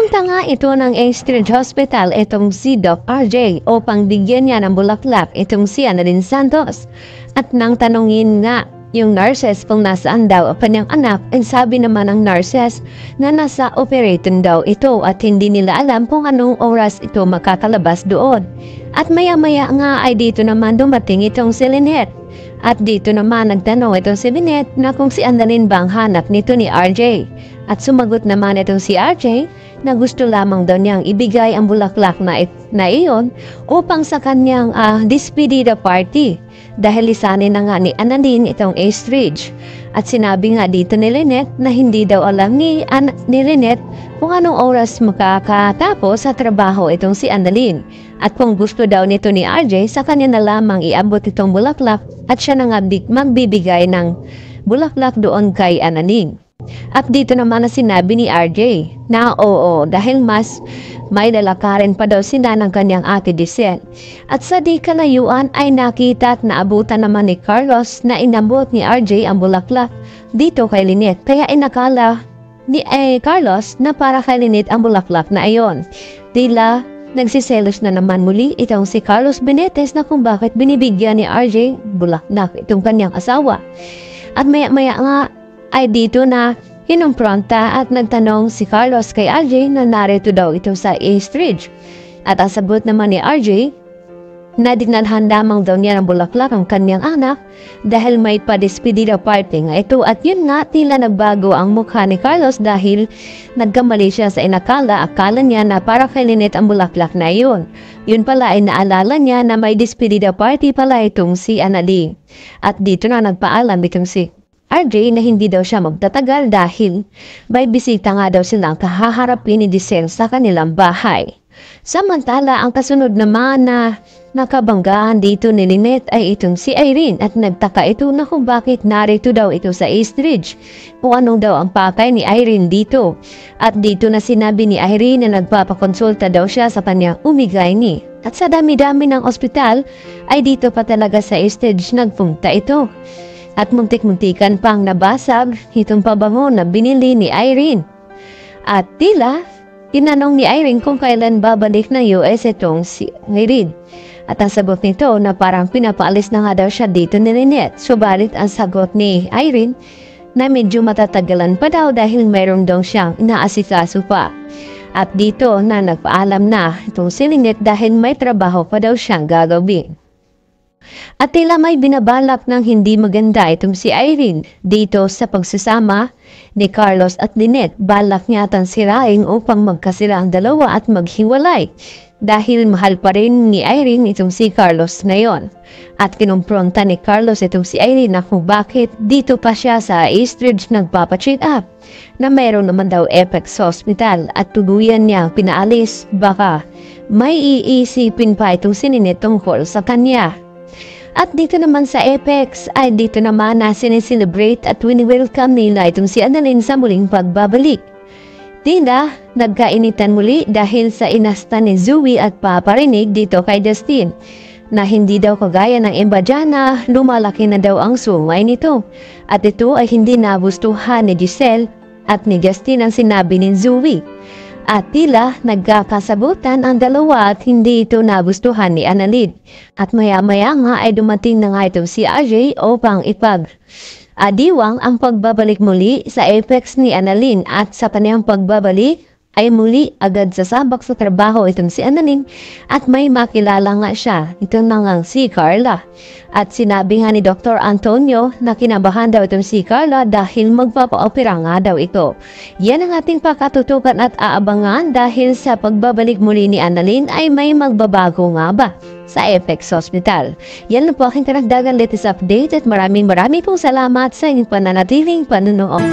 Pumunta nga ito ng Astrid Hospital itong si Doc RJ upang bigyan niya ng bulaklak itong si Annalyn Santos. At nang tanungin nga yung nurses kung nasaan daw ang kanyang anak, ay sabi naman ng nurses na nasa operating daw ito at hindi nila alam kung anong oras ito makakalabas doon. At maya-maya nga ay dito naman dumating itong si Lynette. At dito naman nagtanong itong si Lynette na kung si Annalyn ba ang hanap nito ni RJ. At sumagot naman itong si RJ na gusto lamang daw niyang ibigay ang bulaklak na iyon upang sa kanyang despedida party. Dahil lisanin na nga ni Annalyn itong Astrid. At sinabi nga dito ni Lynette na hindi daw alam ni Lynette kung anong oras makakatapos sa trabaho itong si Annalyn. At kung gusto daw nito ni RJ, sa kanya na lamang iabot itong bulaklak at siya na nga magbibigay ng bulaklak doon kay Annalyn. At dito naman na sinabi ni RJ na oo dahil mas may lalakarin pa daw sila ng kanyang ate Dicel. At sa di kalayuan ay nakita at naabutan naman ni Carlos na inabot ni RJ ang bulaklak dito kay Lynette. Kaya inakala ni Carlos na para kay Lynette ang bulaklak na ayon. Tila nagsiselos na naman muli itong si Carlos Benetes na kung bakit binibigyan ni RJ bulaklak itong kanyang asawa. At maya-maya nga ay dito na kinumpronta at nagtanong si Carlos kay RJ na narito daw ito sa Astrid. At ang sagot naman ni RJ na dinalhan lamang daw niya ng bulaklak ang kanyang anak dahil may pa-despedida party nga ito. At yun nga tila nagbago ang mukha ni Carlos dahil nagkamali siya sa akala niya na para kay Lynette ang bulaklak na iyon. Yun pala ay naalala niya na may despedida party pala itong si Annalyn. At dito na nagpaalam itong si RJ na hindi daw siya magtatagal dahil may bisita nga daw silang kahaharapin ni Dicel sa kanilang bahay. Samantala, ang kasunod naman na nakabanggaan dito ni Lynette ay itong si Irene at nagtaka ito na kung bakit narito daw ito sa Astrid. Kung anong daw ang pakay ni Irene dito. At dito na sinabi ni Irene na nagpapakonsulta daw siya sa kanyang umigayni. At sa dami-dami ng ospital ay dito pa talaga sa Astrid nagpunta ito. At muntik-muntikan pang nabasag itong pabango na binili ni Irene. At tila, tinanong ni Irene kung kailan babalik ng US itong si Irene. At ang sagot nito na parang pinapaalis na nga daw siya dito ni Lynette. Subalit ang sagot ni Irene na medyo matatagalan pa daw dahil mayroon daw siyang inaasikaso pa. At dito na nagpaalam na itong si Lynette dahil may trabaho pa daw siyang gagawin. At tila may binabalak ng hindi maganda itong si Irene dito sa pagsasama ni Carlos at Lynette. Balak niya atang sirain upang magkasila ang dalawa at maghiwalay dahil mahal pa rin ni Irene itong si Carlos ngayon. At kinumpronta ni Carlos itong si Irene na kung bakit dito pa siya sa Astrid nagpapacheck up na mayroon naman daw Apex Hospital at tuluyan niya pinaalis baka may iisipin pa itong si Lynette tungkol sa kanya. At dito naman sa Apex ay dito naman na sineselebrate at wini-welcome nila itong si Annalyn sa muling pagbabalik. Tila, nagkainitan muli dahil sa inasta ni Zoe at paparinig dito kay Justin na hindi daw kagaya ng iba dyan na lumalaki na daw ang sungay nito. At ito ay hindi nagustuhan ni Giselle at ni Justin ang sinabi ni Zoe. At tila nagkakasabutan ang dalawa at hindi ito nagustuhan ni Annalyn. At maya-maya nga ay dumating na nga itong si RJ upang adiwang ang pagbabalik muli sa Apex ni Annalyn. At sa kanyang pagbabalik ay muli agad sasabak sa trabaho itong si Annalyn at may makilala nga siya. Ito na nga si Carla. At sinabi nga ni Dr. Antonio na kinabahan daw itong si Carla dahil magpapa-opera nga daw ito. Yan ang ating pakatutukan at aabangan dahil sa pagbabalik muli ni Annalyn ay may magbabago nga ba sa Apex Hospital. Yan na po aking karagdagan latest update at maraming pong salamat sa inyong pananatiling panunood.